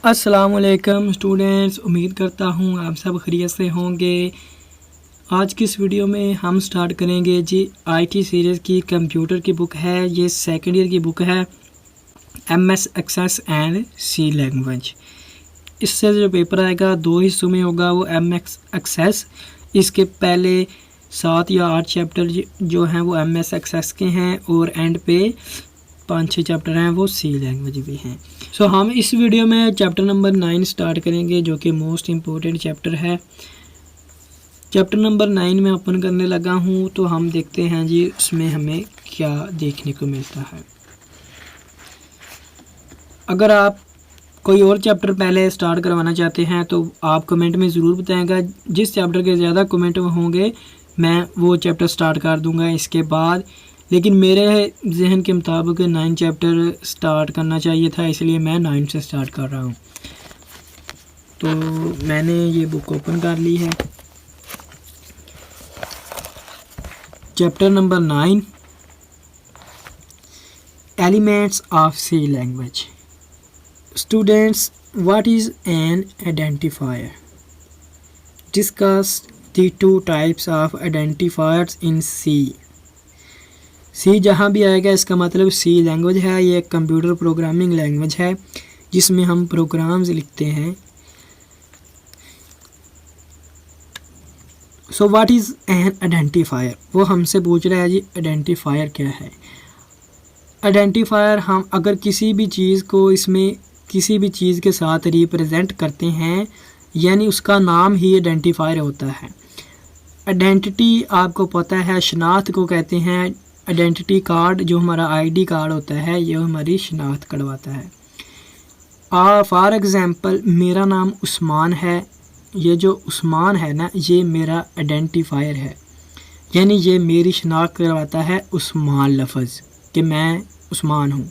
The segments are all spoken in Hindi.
अस्सलामुअलैकुम स्टूडेंट्स, उम्मीद करता हूँ आप सब खैरियत से होंगे। आज की इस वीडियो में हम स्टार्ट करेंगे जी आईटी सीरीज़ की कंप्यूटर की बुक है। ये सेकंड ईयर की बुक है, MS Access and C language. इससे जो पेपर आएगा 2 हिस्सों में होगा, वो एमएस एक्सेस। इसके पहले 7 या 8 चैप्टर जो हैं वो एमएस एक्सेस के हैं और एंड पे 5-6 चैप्टर हैं वो सी लैंग्वेज भी हैं। सो हम इस वीडियो में चैप्टर नंबर 9 स्टार्ट करेंगे, जो कि मोस्ट इम्पोर्टेंट चैप्टर है। चैप्टर नंबर 9 में ओपन करने लगा हूँ, तो हम देखते हैं जी उसमें हमें क्या देखने को मिलता है। अगर आप कोई और चैप्टर पहले स्टार्ट करवाना चाहते हैं तो आप कमेंट में ज़रूर बताएगा। जिस चैप्टर के ज़्यादा कमेंट होंगे मैं वो चैप्टर स्टार्ट कर दूँगा इसके बाद। लेकिन मेरे जहन के मुताबिक 9 चैप्टर स्टार्ट करना चाहिए था, इसलिए मैं 9 से स्टार्ट कर रहा हूँ। तो मैंने ये बुक ओपन कर ली है। Chapter number 9, elements of C language. Students, what is an identifier? Discuss the 2 types of identifiers in C. C जहाँ भी आएगा इसका मतलब सी लैंग्वेज है। ये एक कंप्यूटर प्रोग्रामिंग लैंग्वेज है जिसमें हम प्रोग्राम्स लिखते हैं। So what is an identifier? वो हमसे पूछ रहा है जी आइडेंटिफायर क्या है। आइडेंटिफायर हम अगर किसी भी चीज़ को इसमें किसी भी चीज़ के साथ रिप्रेजेंट करते हैं, यानी उसका नाम ही आइडेंटिफायर होता है। आइडेंटिटी आपको पता है शनाख्त को कहते हैं। आइडेंटिटी कार्ड जो हमारा आईडी कार्ड होता है ये हमारी शनाख्त करवाता है। फॉर एग्ज़ाम्पल मेरा नाम उस्मान है, ये जो उस्मान है ना ये मेरा आइडेंटिफायर है, यानी ये मेरी शनाख्त करवाता है उस्मान लफ्ज़ कि मैं उस्मान हूँ।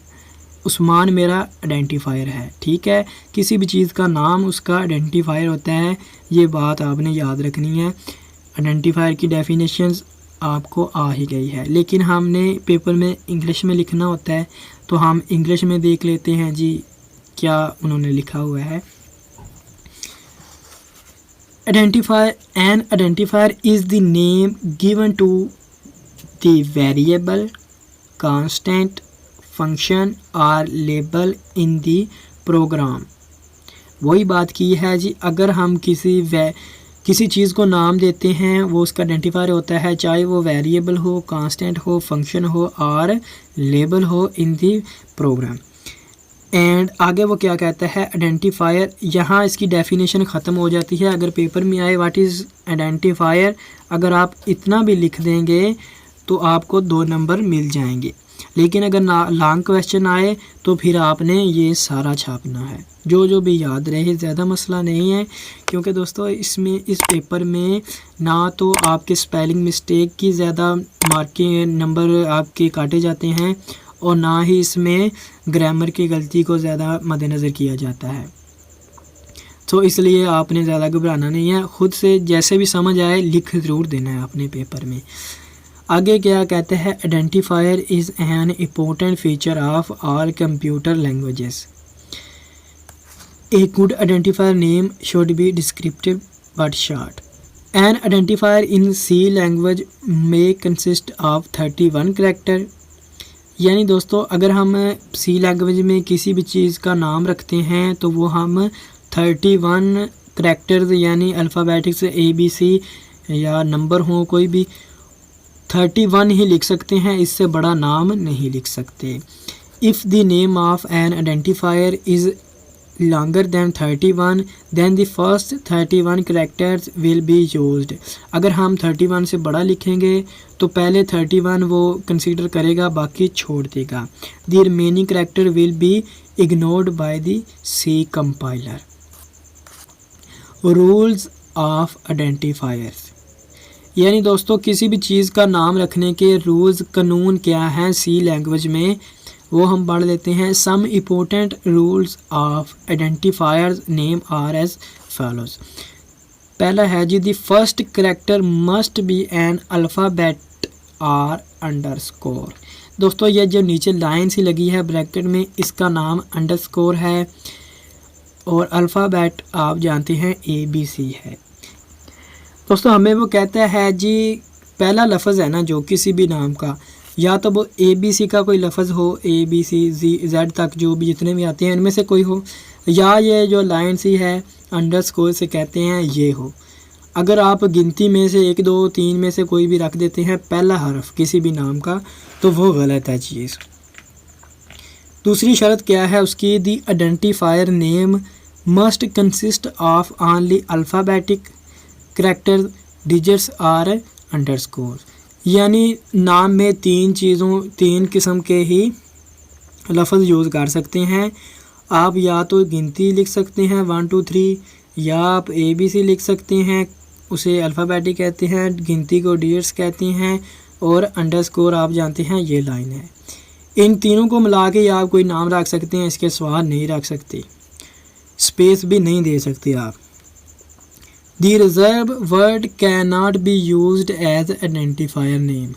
उस्मान मेरा आइडेंटिफायर है, ठीक है। किसी भी चीज़ का नाम उसका आइडेंटिफायर होता है, ये बात आपने याद रखनी है। आइडेंटिफायर की डेफिनेशंस आपको आ ही गई है, लेकिन हमने पेपर में इंग्लिश में लिखना होता है, तो हम इंग्लिश में देख लेते हैं जी क्या उन्होंने लिखा हुआ है। Identifier, an identifier is the name given to the variable, constant, function और लेबल इन द प्रोग्राम। वही बात की है जी, अगर हम किसी चीज़ को नाम देते हैं वो उसका आइडेंटिफायर होता है, चाहे वो वेरिएबल हो, कांस्टेंट हो, फंक्शन हो और लेबल हो इन दी प्रोग्राम। एंड आगे वो क्या कहता है आइडेंटिफायर, यहाँ इसकी डेफिनेशन ख़त्म हो जाती है। अगर पेपर में आए व्हाट इज़ आइडेंटिफायर, अगर आप इतना भी लिख देंगे तो आपको 2 नंबर मिल जाएंगे। लेकिन अगर लॉन्ग क्वेश्चन आए तो फिर आपने ये सारा छापना है। जो भी याद रहे, ज़्यादा मसला नहीं है, क्योंकि दोस्तों इस पेपर में ना तो आपके स्पेलिंग मिस्टेक की ज़्यादा मार्किंग नंबर आपके काटे जाते हैं और ना ही इसमें ग्रामर की गलती को ज़्यादा मद्देनज़र किया जाता है। तो इसलिए आपने ज़्यादा घबराना नहीं है, ख़ुद से जैसे भी समझ आए लिख ज़रूर देना है अपने पेपर में। आगे क्या कहते हैं, identifier is an important feature of all computer languages. A good identifier name should be descriptive but short. An identifier in C language may consist of 31 character. यानी दोस्तों अगर हम C लैंग्वेज में किसी भी चीज़ का नाम रखते हैं तो वो हम 31 करैक्टर्स यानी अल्फ़ाबेटिक्स ABC या नंबर हो कोई भी 31 ही लिख सकते हैं, इससे बड़ा नाम नहीं लिख सकते। If the name of an identifier is longer than 31 then the first 31 characters will be used. अगर हम 31 से बड़ा लिखेंगे तो पहले 31 वो कंसीडर करेगा, बाकी छोड़ देगा। The remaining character will be ignored by the C compiler. Rules of identifiers, यानी दोस्तों किसी भी चीज़ का नाम रखने के रूल्स कानून क्या हैं सी लैंग्वेज में, वो हम पढ़ लेते हैं। Some important rules of identifiers name are as follows. पहला है जी, the first character must be an alphabet or underscore. दोस्तों ये जो नीचे लाइन सी लगी है ब्रैकेट में, इसका नाम अंडरस्कोर है। और अल्फ़ाबेट आप जानते हैं ABC है। दोस्तों हमें वो कहता है जी पहला लफ्ज़ है ना जो किसी भी नाम का, या तो वो ABC का कोई लफ्ज़ हो, ABCZ तक जो भी जितने भी आते हैं इनमें से कोई हो, या ये जो लाइन सी है अंडरस्कोर से कहते हैं ये हो। अगर आप गिनती में से 1 2 3 में से कोई भी रख देते हैं पहला हर्फ किसी भी नाम का तो वो गलत है चीज़। दूसरी शर्त क्या है उसकी, the identifier name must consist of only alphabetic character digits or underscore, यानी नाम में 3 किस्म के ही लफ्ज़ यूज़ कर सकते हैं। आप या तो गिनती लिख सकते हैं 1 2 3, या आप ABC लिख सकते हैं, उसे अल्फ़ाबेटिक कहते हैं, गिनती को डिजिट्स कहते हैं, और अंडरस्कोर आप जानते हैं ये लाइन है। इन तीनों को मिला के आप कोई नाम रख सकते हैं, इसके सिवा नहीं रख सकते, स्पेस भी नहीं दे सकते आप। The reserve word can not be used as identifier name.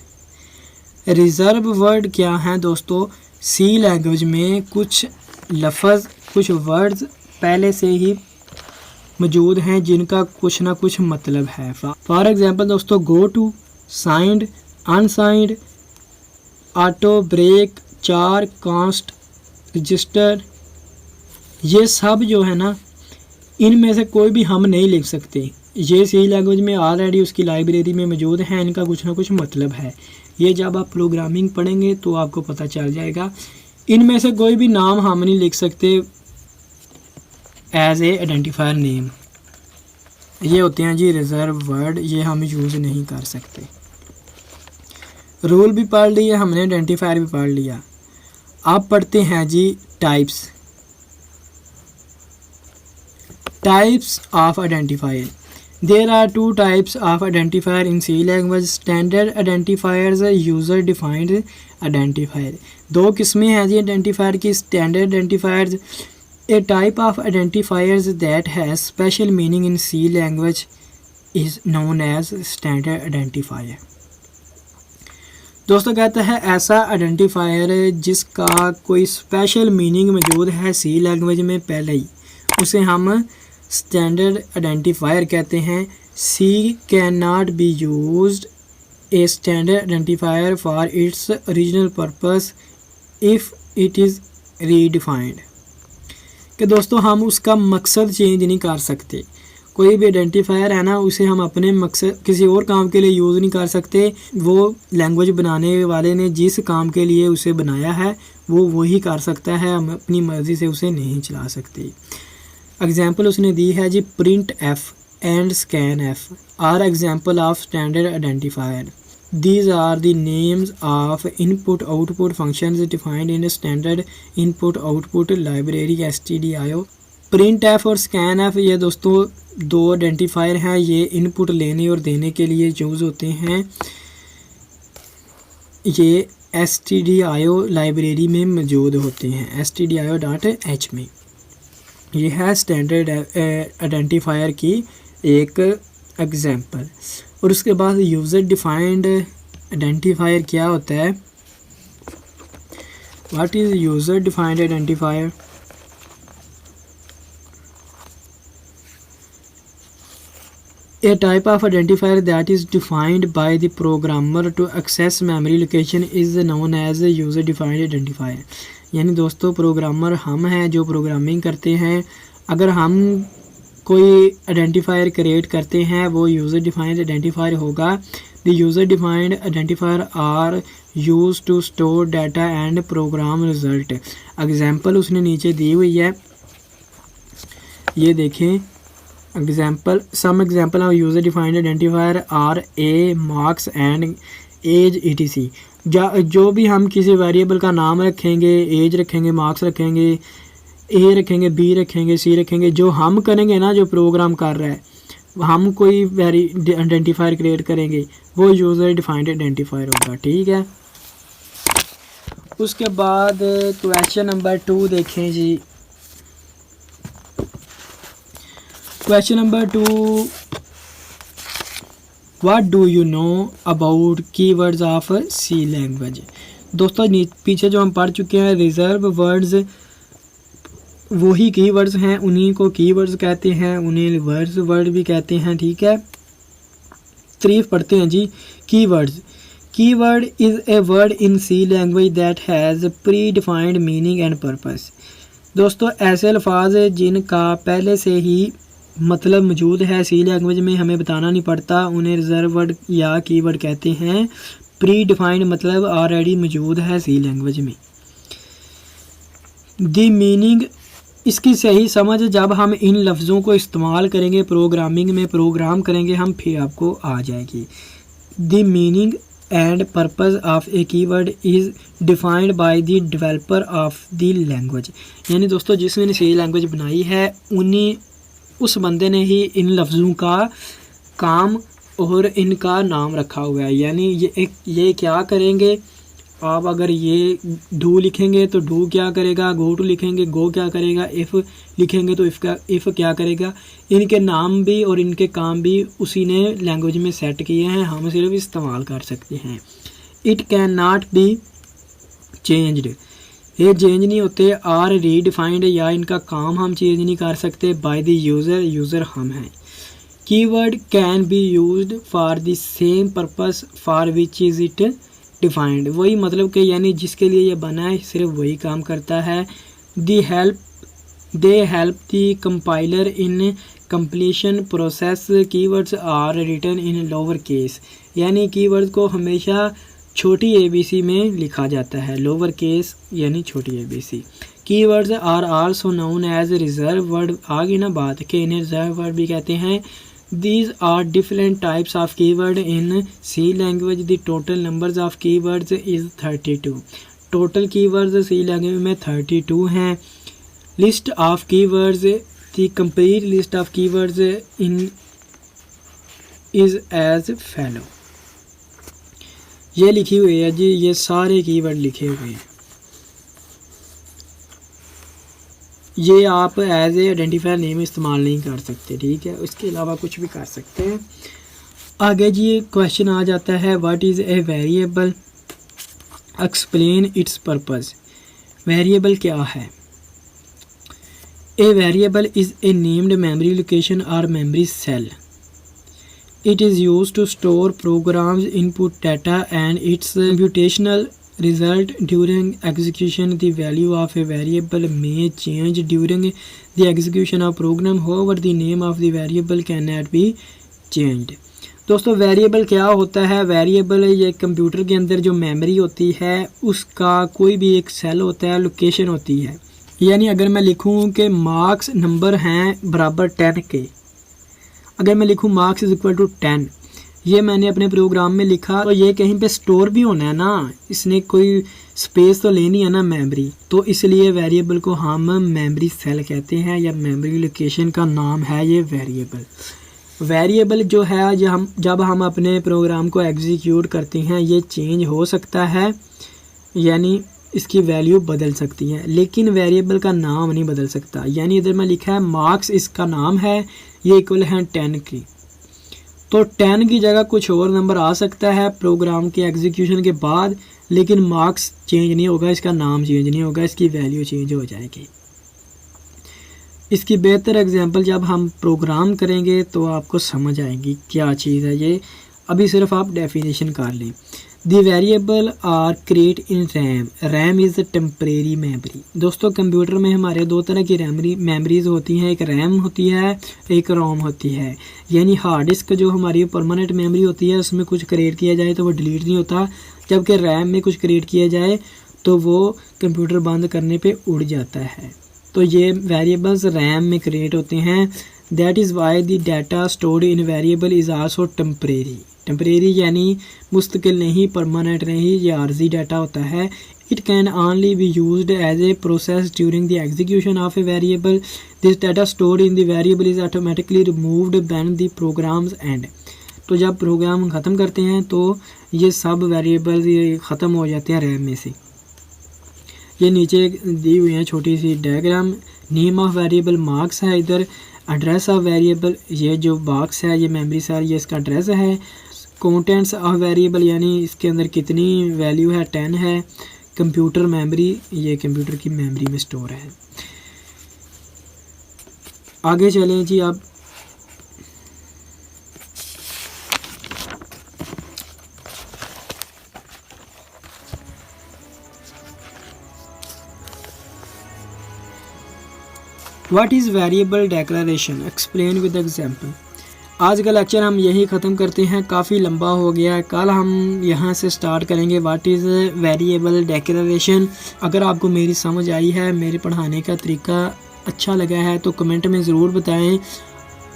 Reserve word क्या है दोस्तों, सी लैंग्वेज में कुछ लफ्ज़ कुछ वर्ड्स पहले से ही मौजूद हैं जिनका कुछ ना कुछ मतलब है। फॉर एग्जांपल दोस्तों go to, signed, unsigned, auto, break, char, cast, register, ये सब जो है ना इनमें से कोई भी हम नहीं लिख सकते। ये सी लैंग्वेज में ऑलरेडी उसकी लाइब्रेरी में मौजूद है, इनका कुछ ना कुछ मतलब है। ये जब आप प्रोग्रामिंग पढ़ेंगे तो आपको पता चल जाएगा। इनमें से कोई भी नाम हम नहीं लिख सकते एज ए आइडेंटिफायर नेम। ये होते हैं जी रिजर्व वर्ड, ये हम यूज़ नहीं कर सकते। रूल भी पढ़ लिया हमने, आइडेंटिफायर भी पढ़ लिया। आप पढ़ते हैं जी types of identifier. There are 2 types of identifier in C language, standard identifiers, user defined identifier। 2 किस्में हैं जी आइडेंटिफायर की, standard identifiers. A type of identifiers that has special meaning in C language is known as standard identifier। दोस्तों कहता है ऐसा आइडेंटिफायर जिसका कोई स्पेशल मीनिंग मौजूद है सी लैंग्वेज में पहले ही, उसे हम स्टैंडर्ड आइडेंटिफायर कहते हैं। C can not be used a standard identifier for its original purpose if it is redefined. कि दोस्तों हम उसका मकसद चेंज नहीं कर सकते। कोई भी आइडेंटिफायर है ना उसे हम अपने मकसद किसी और काम के लिए यूज़ नहीं कर सकते। वो लैंग्वेज बनाने वाले ने जिस काम के लिए उसे बनाया है वो वही कर सकता है, हम अपनी मर्ज़ी से उसे नहीं चला सकते। एग्जाम्पल उसने दी है जी printf and scanf are example of standard identifier. These are the names of input output functions defined in standard input output library STDIO। Printf और स्कैन एफ ये दोस्तों 2 आइडेंटिफायर हैं, ये इनपुट लेने और देने के लिए यूज़ होते हैं। ये STDIO लाइब्रेरी में मौजूद होते हैं, stdio.h में। ये है स्टैंडर्ड आइडेंटिफायर की एक एग्जांपल। और उसके बाद यूज़र डिफाइंड आइडेंटिफायर क्या होता है, what is user defined identifier. A type of identifier that is defined by the programmer to access memory location is known as user defined identifier। यानी दोस्तों प्रोग्रामर हम हैं जो प्रोग्रामिंग करते हैं, अगर हम कोई आइडेंटिफायर क्रिएट करते हैं वो यूज़र डिफाइंड आइडेंटिफायर होगा। The user defined identifier are use to store data and program result. Example उसने नीचे दी हुई है, ये देखें example. Some example of user defined identifier are a, marks and age ETC। जो भी हम किसी वेरिएबल का नाम रखेंगे, एज रखेंगे, मार्क्स रखेंगे, ए रखेंगे, बी रखेंगे, सी रखेंगे, जो हम करेंगे ना जो प्रोग्राम कर रहा है, हम कोई आइडेंटिफायर क्रिएट करेंगे वो यूज़र डिफाइंड आइडेंटिफायर होगा। ठीक है, उसके बाद क्वेश्चन नंबर 2 देखें जी। Question number 2, what do you know about keywords of C language. दोस्तों पीछे जो हम पढ़ चुके हैं रिजर्व वर्ड्स वही कीवर्ड्स हैं, उन्हीं को कीवर्ड्स कहते हैं, उन्हें वर्ड भी कहते हैं। ठीक है, तारीफ पढ़ते हैं जी। Keywords, keyword is a word in C language that has predefined meaning and purpose. दोस्तों ऐसे अल्फाज जिनका पहले से ही मतलब मौजूद है सी लैंग्वेज में, हमें बताना नहीं पड़ता, उन्हें रिजर्व वर्ड या कीवर्ड कहते हैं। प्री डिफाइंड मतलब ऑलरेडी मौजूद है सी लैंग्वेज में। दी मीनिंग, इसकी सही समझ जब हम इन लफ्ज़ों को इस्तेमाल करेंगे, प्रोग्रामिंग में प्रोग्राम करेंगे हम, फिर आपको आ जाएगी। The meaning and purpose of A keyword is defined by the developer of the language. यानी दोस्तों जिसने सी लैंग्वेज बनाई है उन्हीं उस बंदे ने ही इन लफ्ज़ों का काम और इनका नाम रखा हुआ है। यानी ये क्या करेंगे, आप अगर ये डू लिखेंगे तो डू क्या करेगा, गो टू लिखेंगे गो क्या करेगा, इफ़ लिखेंगे तो इफ़ क्या करेगा। इनके नाम भी और इनके काम भी उसी ने लैंग्वेज में सेट किए हैं, हम सिर्फ इस्तेमाल कर सकते हैं। It can not be changed, ये चेंज नहीं होते। आर रीडिफाइंड, या इनका काम हम चेंज नहीं कर सकते। बाय द यूज़र हम हैं। Keyword can be used for the same purpose for which is it defined, वही मतलब कि यानी जिसके लिए ये बना है सिर्फ वही काम करता है। They help the compiler in completion process. Keywords are written in lower case, यानी कीवर्ड को हमेशा छोटी ABC में लिखा जाता है। लोअर केस यानी छोटी ABC। Keywords are also known as reserve word, आगे ना बात के इन्हें रिजर्व वर्ड भी कहते हैं। These are different types of keyword in C language. The total numbers of keywords is 32. Total keywords C language में 32 हैं। List of keywords, the complete list of keywords in is as follow. ये लिखी हुई है जी, ये सारे कीवर्ड लिखे हुए हैं। ये आप एज ए आइडेंटिफायर नेम इस्तेमाल नहीं कर सकते, ठीक है, उसके अलावा कुछ भी कर सकते हैं। आगे जी ये क्वेश्चन आ जाता है, what is a variable, explain its purpose. Variable क्या है? A variable is a named memory location और memory cell. It is used to store programs input data and its computational result during execution. The value of a variable may change during the execution of program, however the name of the variable cannot be changed. दोस्तों वेरिएबल क्या होता है? वेरिएबल ये कंप्यूटर के अंदर जो मेमोरी होती है उसका कोई भी एक सेल होता है, लोकेशन होती है। यानी अगर मैं लिखूं कि मार्क्स नंबर हैं बराबर 10 के, अगर मैं लिखूं मार्क्स इज इक्वल टू 10, ये मैंने अपने प्रोग्राम में लिखा, तो ये कहीं पे स्टोर भी होना है ना, इसने कोई स्पेस तो लेनी है ना मेमोरी, तो इसलिए वेरिएबल को हम मेमोरी सेल कहते हैं या मेमोरी लोकेशन का नाम है ये वेरिएबल। वेरिएबल जो है जब हम अपने प्रोग्राम को एग्जीक्यूट करते हैं ये चेंज हो सकता है, यानी इसकी वैल्यू बदल सकती है, लेकिन वेरिएबल का नाम नहीं बदल सकता। यानी इधर में लिखा है मार्क्स, इसका नाम है, ये इक्वल है 10 की, तो 10 की जगह कुछ और नंबर आ सकता है प्रोग्राम के एग्जीक्यूशन के बाद, लेकिन मार्क्स चेंज नहीं होगा, इसका नाम चेंज नहीं होगा, इसकी वैल्यू चेंज हो जाएगी। इसकी बेहतर एग्जांपल जब हम प्रोग्राम करेंगे तो आपको समझ आएगी क्या चीज़ है ये। अभी सिर्फ आप डेफिनेशन कर लें। The variable are create in RAM. RAM is the temporary memory. दोस्तों कंप्यूटर में हमारे दो तरह की मेमोरीज होती हैं, एक रैम होती है, एक रोम होती है। यानी हार्ड डिस्क जो हमारी परमानेंट मेमोरी होती है उसमें कुछ क्रिएट किया जाए तो वो डिलीट नहीं होता, जबकि रैम में कुछ क्रिएट किया जाए तो वो कंप्यूटर बंद करने पे उड़ जाता है। तो ये वेरिएबल्स रैम में क्रिएट होते हैं। That is why the data stored in variable is also temporary. Temporary यानी मुस्तकिल नहीं, परमानेंट नहीं, ये आर्जी डाटा होता है। It can only be used as a process during the execution of a variable. This data stored in the variable is automatically removed when the programs end. तो जब प्रोग्राम ख़त्म करते हैं तो ये सब वेरिएबल ये ख़त्म हो जाते हैं रैम में से। ये नीचे दी हुई है छोटी सी diagram. Name of variable marks है, इधर एड्रेस ऑफ वेरिएबल, ये जो बॉक्स है ये मेमोरी सेल, ये इसका एड्रेस है। कंटेंट्स ऑफ वेरिएबल यानी इसके अंदर कितनी वैल्यू है, 10 है। कंप्यूटर मेमोरी, ये कंप्यूटर की मेमोरी में स्टोर है। आगे चलें जी। अब what is variable declaration, explain with example. आज का लेक्चर हम यही ख़त्म करते हैं, काफ़ी लंबा हो गया है। कल हम यहाँ से स्टार्ट करेंगे व्हाट इज़ वेरिएबल डेक्लेरेशन। अगर आपको मेरी समझ आई है, मेरे पढ़ाने का तरीका अच्छा लगा है तो कमेंट में ज़रूर बताएं।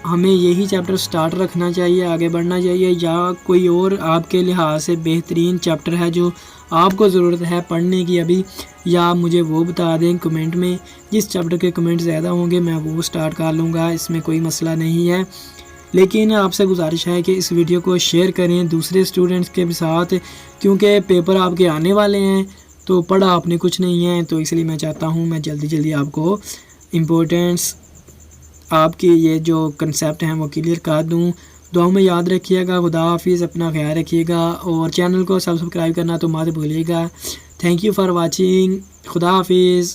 हमें यही चैप्टर स्टार्ट रखना चाहिए, आगे बढ़ना चाहिए, या कोई और आपके लिहाज से बेहतरीन चैप्टर है जो आपको ज़रूरत है पढ़ने की अभी, या मुझे वो बता दें कमेंट में। जिस चैप्टर के कमेंट ज़्यादा होंगे मैं वो स्टार्ट कर लूँगा, इसमें कोई मसला नहीं है। लेकिन आपसे गुजारिश है कि इस वीडियो को शेयर करें दूसरे स्टूडेंट्स के साथ, क्योंकि पेपर आपके आने वाले हैं तो पढ़ा आपने कुछ नहीं है। तो इसलिए मैं चाहता हूँ मैं जल्दी जल्दी आपको इम्पोर्टेंस आपकी ये जो कंसेप्ट हैं वो क्लियर कर दूँ। दुआओं में याद रखिएगा। खुदा हाफिज़, अपना ख्याल रखिएगा और चैनल को सब्सक्राइब करना तो मत भूलिएगा। Thank you for watching. खुदा हाफिज़।